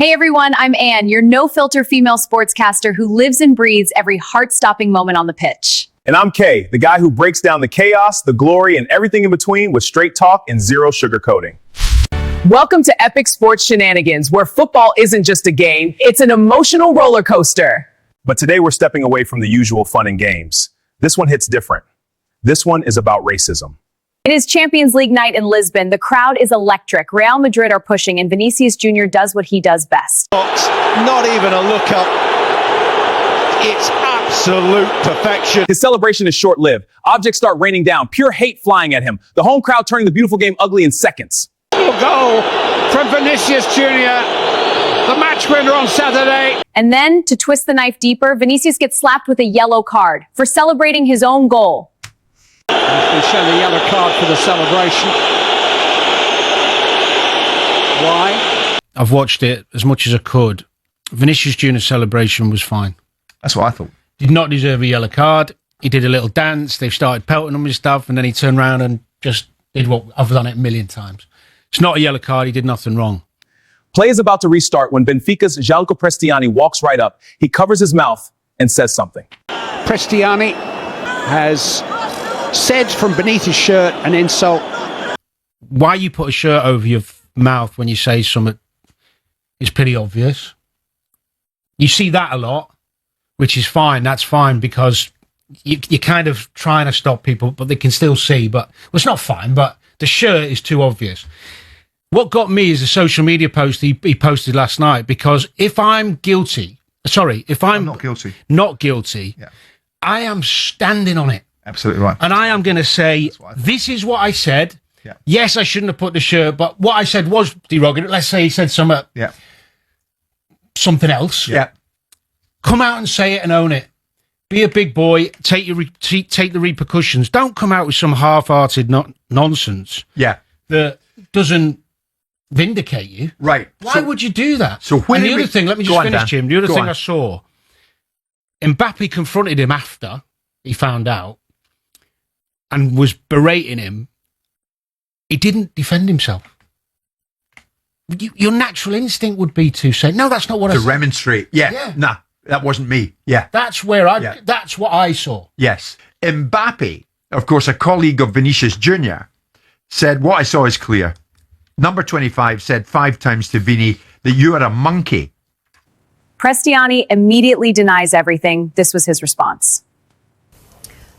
Hey everyone, I'm Ann, your no-filter female sportscaster who lives and breathes every heart-stopping moment on the pitch. And I'm Kay, the guy who breaks down the chaos, the glory, and everything in between with straight talk and zero sugarcoating. Welcome to Epic Sports Shenanigans, where football isn't just a game, it's an emotional roller coaster. But today we're stepping away from the usual fun and games. This one hits different. This one is about racism. It is Champions League night in Lisbon. The crowd is electric. Real Madrid are pushing, and Vinícius Jr. does what he does best. Not even a look up. It's absolute perfection. His celebration is short-lived. Objects start raining down, pure hate flying at him. The home crowd turning the beautiful game ugly in seconds. Goal from Vinícius Jr., the match winner on Saturday. And then, to twist the knife deeper, Vinícius gets slapped with a yellow card for celebrating his own goal. He's been shown the yellow card for the celebration. Why? I've watched it as much as I could. Vinícius Júnior's celebration was fine. That's what I thought. Did not deserve a yellow card. He did a little dance. They've started pelting him with stuff, and then he turned around and just did what I've done it a million times. It's not a yellow card. He did nothing wrong. Play is about to restart when Benfica's Jalko Prestiani walks right up. He covers his mouth and says something. Prestiani has said from beneath his shirt an insult. Why you put a shirt over your mouth when you say something is pretty obvious. You see that a lot, which is fine. That's fine because you're kind of trying to stop people, but they can still see. But well, it's not fine, but the shirt is too obvious. What got me is a social media post he posted last night, because if I'm not guilty, Yeah. I am standing on it. Absolutely right. And I am going to say, this is what I said. Yeah. Yes, I shouldn't have put the shirt, but what I said was derogatory. Let's say he said something else. Yeah. Come out and say it and own it. Be a big boy. Take the repercussions. Don't come out with some half-hearted nonsense. Yeah. That doesn't vindicate you. Right. Why would you do that? So when and the other thing, let me just finish, Dan. Jim. The other Go thing on. I saw, Mbappe confronted him after he found out and was berating him. He didn't defend himself. Your natural instinct would be to say, no, that's not what I said. To remonstrate. Yeah. Nah, that wasn't me. Yeah. That's what I saw. Yes. Mbappe, of course, a colleague of Vinícius Jr., said, what I saw is clear. Number 25 said 5 times to Vini that you are a monkey. Prestiani immediately denies everything. This was his response.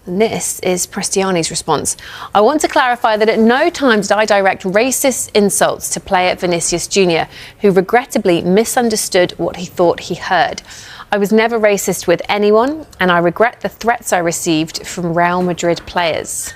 And this is Prestiani's response. I want to clarify that at no time did I direct racist insults to player Vinícius Jr., who regrettably misunderstood what he thought he heard. I was never racist with anyone, and I regret the threats I received from Real Madrid players.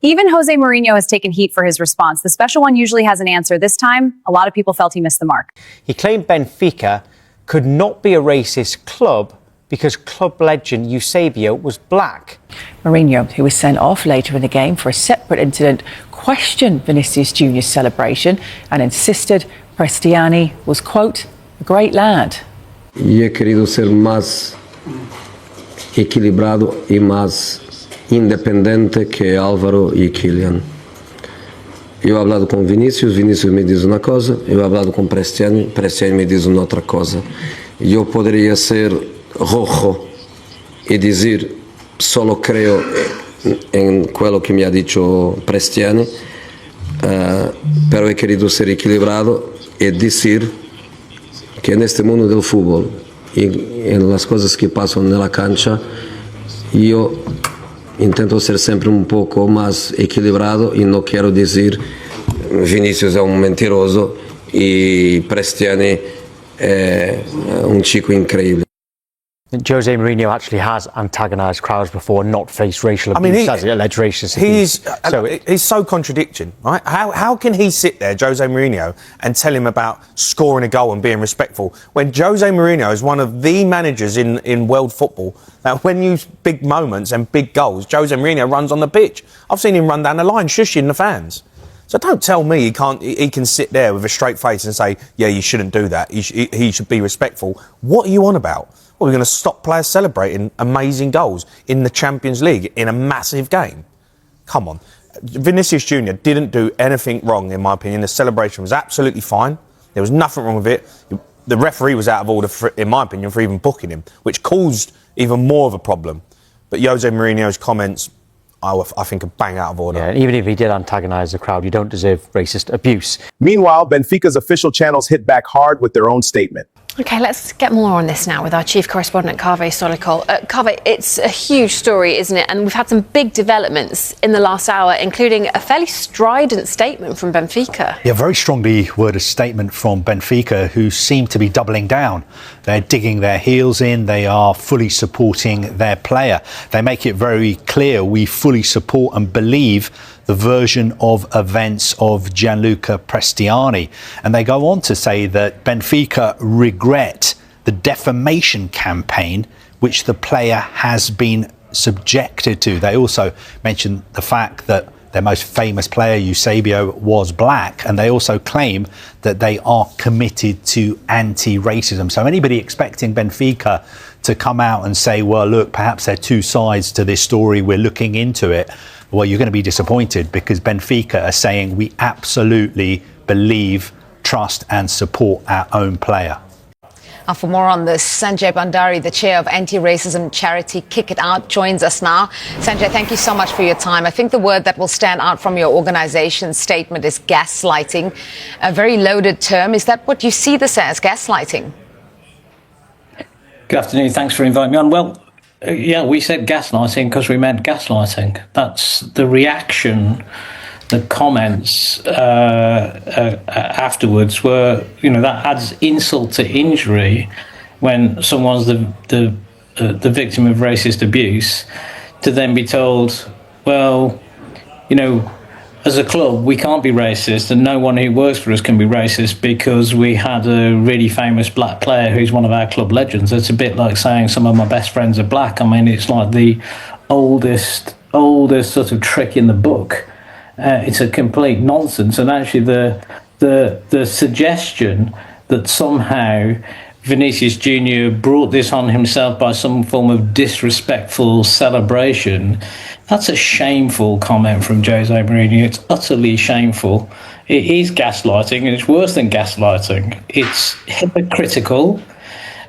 Even Jose Mourinho has taken heat for his response. The special one usually has an answer. This time, a lot of people felt he missed the mark. He claimed Benfica could not be a racist club because club legend Eusebio was black. Mourinho, who was sent off later in the game for a separate incident, questioned Vinícius Júnior's celebration and insisted Prestiani was, quote, a great lad. Y he querido ser más equilibrado y más independiente que Álvaro y Kylian. Eu he hablado con Vinícius, Vinícius me diz una cosa, eu he hablado con Prestiani, Prestiani me diz una otra cosa. Yo podría ser rojo y decir solo creo en quello que me ha dicho Prestiani, pero he querido ser equilibrado y decir que en este mundo del fútbol y en las cosas que pasan en la cancha, yo intento ser siempre un poco más equilibrado y no quiero decir Vinícius es un mentiroso y Prestiani es un chico increíble. Jose Mourinho actually has antagonised crowds before, not faced racial abuse, as alleged racist abuse. He's so contradicting, right? How can he sit there, Jose Mourinho, and tell him about scoring a goal and being respectful when Jose Mourinho is one of the managers in world football that when you big moments and big goals, Jose Mourinho runs on the pitch. I've seen him run down the line shushing the fans. So don't tell me he can sit there with a straight face and say, yeah, you shouldn't do that. He should be respectful. What are you on about? Well, we're going to stop players celebrating amazing goals in the Champions League in a massive game. Come on. Vinícius Jr. didn't do anything wrong, in my opinion. The celebration was absolutely fine. There was nothing wrong with it. the referee was out of order, in my opinion, for even booking him, which caused even more of a problem. But Jose Mourinho's comments, I think, are bang out of order. Yeah, even if he did antagonise the crowd, you don't deserve racist abuse. Meanwhile, Benfica's official channels hit back hard with their own statement. OK, let's get more on this now with our chief correspondent, Kaveh Solikol. Kaveh, it's a huge story, isn't it? And we've had some big developments in the last hour, including a fairly strident statement from Benfica. Yeah, very strongly worded statement from Benfica, who seem to be doubling down. They're digging their heels in. They are fully supporting their player. They make it very clear we fully support and believe the version of events of Gianluca Prestiani. And they go on to say that Benfica regret the defamation campaign which the player has been subjected to. They also mention the fact that their most famous player, Eusebio, was black, and they also claim that they are committed to anti-racism. So anybody expecting Benfica to come out and say, well, look, perhaps there are two sides to this story, we're looking into it, well, you're going to be disappointed, because Benfica are saying we absolutely believe, trust and support our own player. For more on this, Sanjay Bandari, the chair of anti-racism charity Kick It Out, joins us now. Sanjay, thank you so much for your time. I think the word that will stand out from your organisation's statement is gaslighting, a very loaded term. Is that what you see this as, gaslighting? Good afternoon. Thanks for inviting me on. Well, yeah, we said gaslighting because we meant gaslighting. That's the reaction. The comments afterwards were, that adds insult to injury when someone's the victim of racist abuse, to then be told, well, as a club we can't be racist, and no one who works for us can be racist because we had a really famous black player who's one of our club legends. It's a bit like saying some of my best friends are black. I mean, it's like the oldest sort of trick in the book. It's a complete nonsense, and actually the suggestion that somehow Vinícius Júnior brought this on himself by some form of disrespectful celebration, that's a shameful comment from Jose Mourinho. It's utterly shameful. It is gaslighting, and it's worse than gaslighting. It's hypocritical,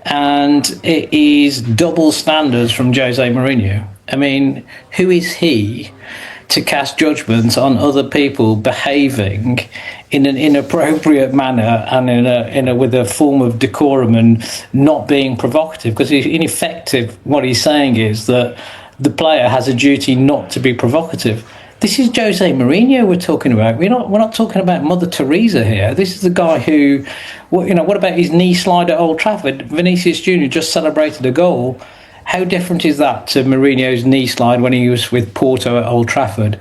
and it is double standards from Jose Mourinho. I mean, who is he to cast judgments on other people behaving in an inappropriate manner and in a with a form of decorum and not being provocative? Because in effect, what he's saying is that the player has a duty not to be provocative. This is Jose Mourinho we're talking about. We're not talking about Mother Teresa here. This is the guy who, what about his knee slide at Old Trafford? Vinícius Júnior just celebrated a goal. How different is that to Mourinho's knee slide when he was with Porto at Old Trafford?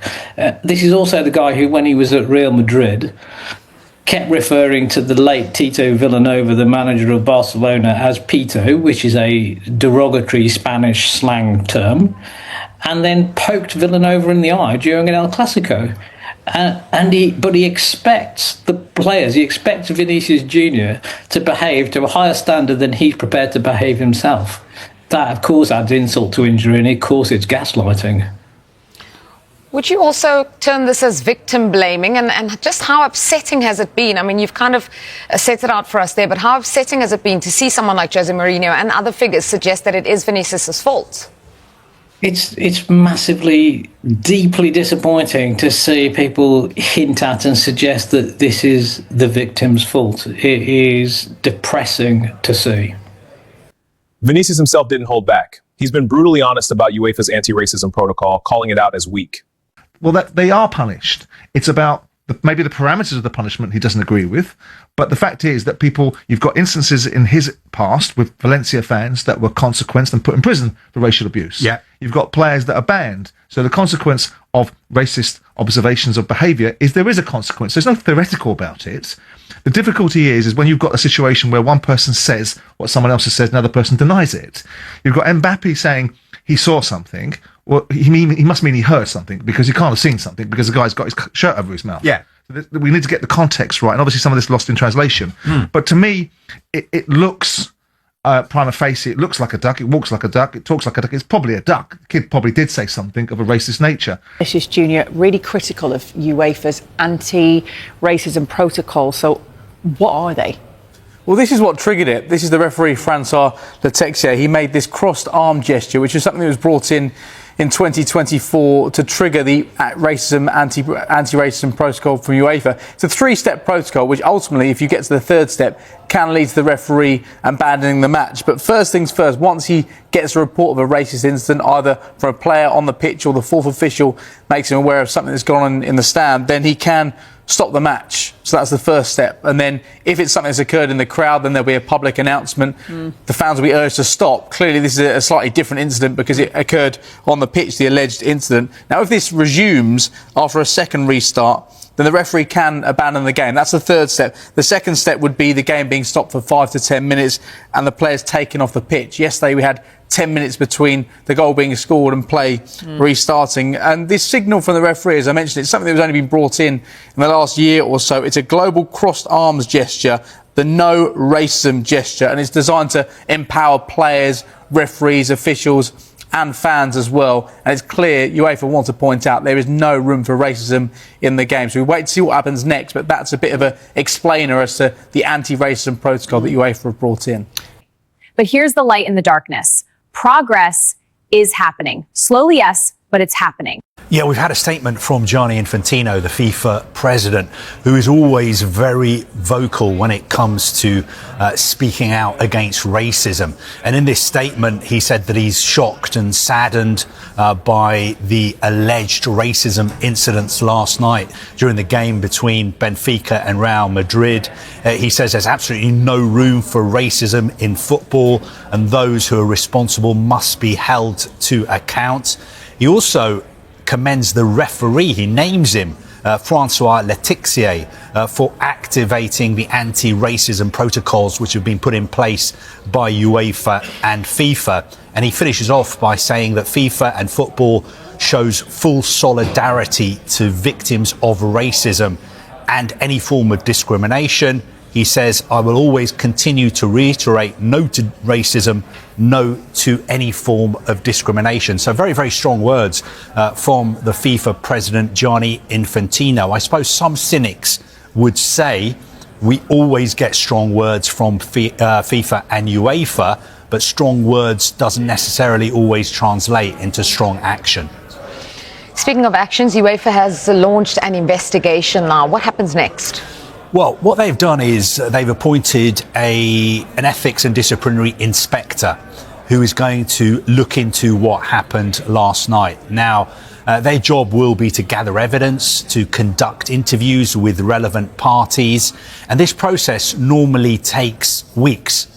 This is also the guy who, when he was at Real Madrid, kept referring to the late Tito Villanova, the manager of Barcelona, as Pito, which is a derogatory Spanish slang term, and then poked Villanova in the eye during an El Clasico. But he expects the players, he expects Vinícius Júnior to behave to a higher standard than he's prepared to behave himself. That, of course, adds insult to injury, and of course it's gaslighting. Would you also term this as victim blaming, and just how upsetting has it been? I mean, you've kind of set it out for us there, but how upsetting has it been to see someone like Jose Mourinho and other figures suggest that it is Vinícius' fault? It's massively, deeply disappointing to see people hint at and suggest that this is the victim's fault. It is depressing to see. Vinícius himself didn't hold back. He's been brutally honest about UEFA's anti-racism protocol, calling it out as weak. Well, that they are punished. It's about maybe the parameters of the punishment he doesn't agree with. But the fact is that you've got instances in his past with Valencia fans that were consequenced and put in prison for racial abuse. Yeah. You've got players that are banned. So the consequence of racist observations of behaviour is there is a consequence. There's no theoretical about it. The difficulty is when you've got a situation where one person says what someone else has said, another person denies it. You've got Mbappe saying he saw something. Well, he must mean he heard something, because he can't have seen something because the guy's got his shirt over his mouth. Yeah. We need to get the context right. And obviously some of this lost in translation. But to me, it looks, prima facie, it looks like a duck. It walks like a duck. It talks like a duck. It's probably a duck. The kid probably did say something of a racist nature. Vinícius Júnior really critical of UEFA's anti-racism protocol. So what are they? Well, this is what triggered it. This is the referee, Francois Letexier. He made this crossed arm gesture, which is something that was brought in 2024 to trigger the racism, anti-racism protocol from UEFA. It's a 3-step protocol, which ultimately, if you get to the 3rd step, can lead to the referee abandoning the match. But first things first, once he gets a report of a racist incident, either from a player on the pitch or the 4th official makes him aware of something that's gone on in the stand, then he can stop the match. So that's the first step. And then if it's something that's occurred in the crowd, then there'll be a public announcement. The fans will be urged to stop. Clearly, this is a slightly different incident because it occurred on the pitch, the alleged incident. Now, if this resumes after a second restart, then the referee can abandon the game. That's the 3rd step. The 2nd step would be the game being stopped for 5 to 10 minutes and the players taken off the pitch. Yesterday, we had 10 minutes between the goal being scored and play restarting. And this signal from the referee, as I mentioned, it's something that was only been brought in the last year or so. It's a global crossed arms gesture, the no racism gesture, and it's designed to empower players, referees, officials and fans as well. And it's clear UEFA want to point out there is no room for racism in the game. So we wait to see what happens next, but that's a bit of an explainer as to the anti-racism protocol that UEFA have brought in. But here's the light in the darkness. Progress is happening. Slowly, yes, but it's happening. Yeah, we've had a statement from Gianni Infantino, the FIFA president, who is always very vocal when it comes to speaking out against racism. And in this statement, he said that he's shocked and saddened by the alleged racism incidents last night during the game between Benfica and Real Madrid. He says there's absolutely no room for racism in football and those who are responsible must be held to account. He also commends the referee, he names him, Francois Letexier, for activating the anti-racism protocols which have been put in place by UEFA and FIFA. And he finishes off by saying that FIFA and football shows full solidarity to victims of racism and any form of discrimination. He says, I will always continue to reiterate no to racism, no to any form of discrimination. So very, very strong words from the FIFA president, Gianni Infantino. I suppose some cynics would say we always get strong words from FIFA and UEFA, but strong words doesn't necessarily always translate into strong action. Speaking of actions, UEFA has launched an investigation now. What happens next? Well, what they've done is they've appointed an ethics and disciplinary inspector who is going to look into what happened last night. Now, their job will be to gather evidence, to conduct interviews with relevant parties, and this process normally takes weeks.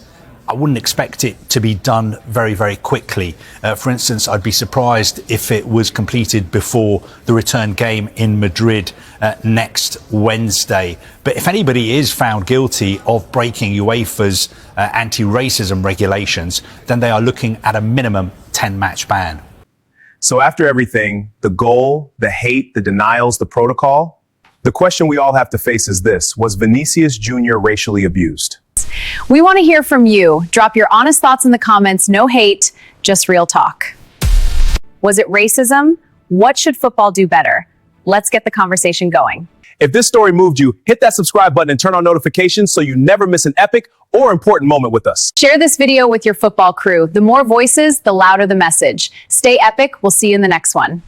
I wouldn't expect it to be done very, very quickly. For instance, I'd be surprised if it was completed before the return game in Madrid next Wednesday. But if anybody is found guilty of breaking UEFA's anti-racism regulations, then they are looking at a minimum 10-match ban. So after everything, the goal, the hate, the denials, the protocol, the question we all have to face is this: was Vinícius Jr. racially abused? We want to hear from you. Drop your honest thoughts in the comments. No hate, just real talk. Was it racism? What should football do better? Let's get the conversation going. If this story moved you, hit that subscribe button and turn on notifications so you never miss an epic or important moment with us. Share this video with your football crew. The more voices, the louder the message. Stay epic. We'll see you in the next one.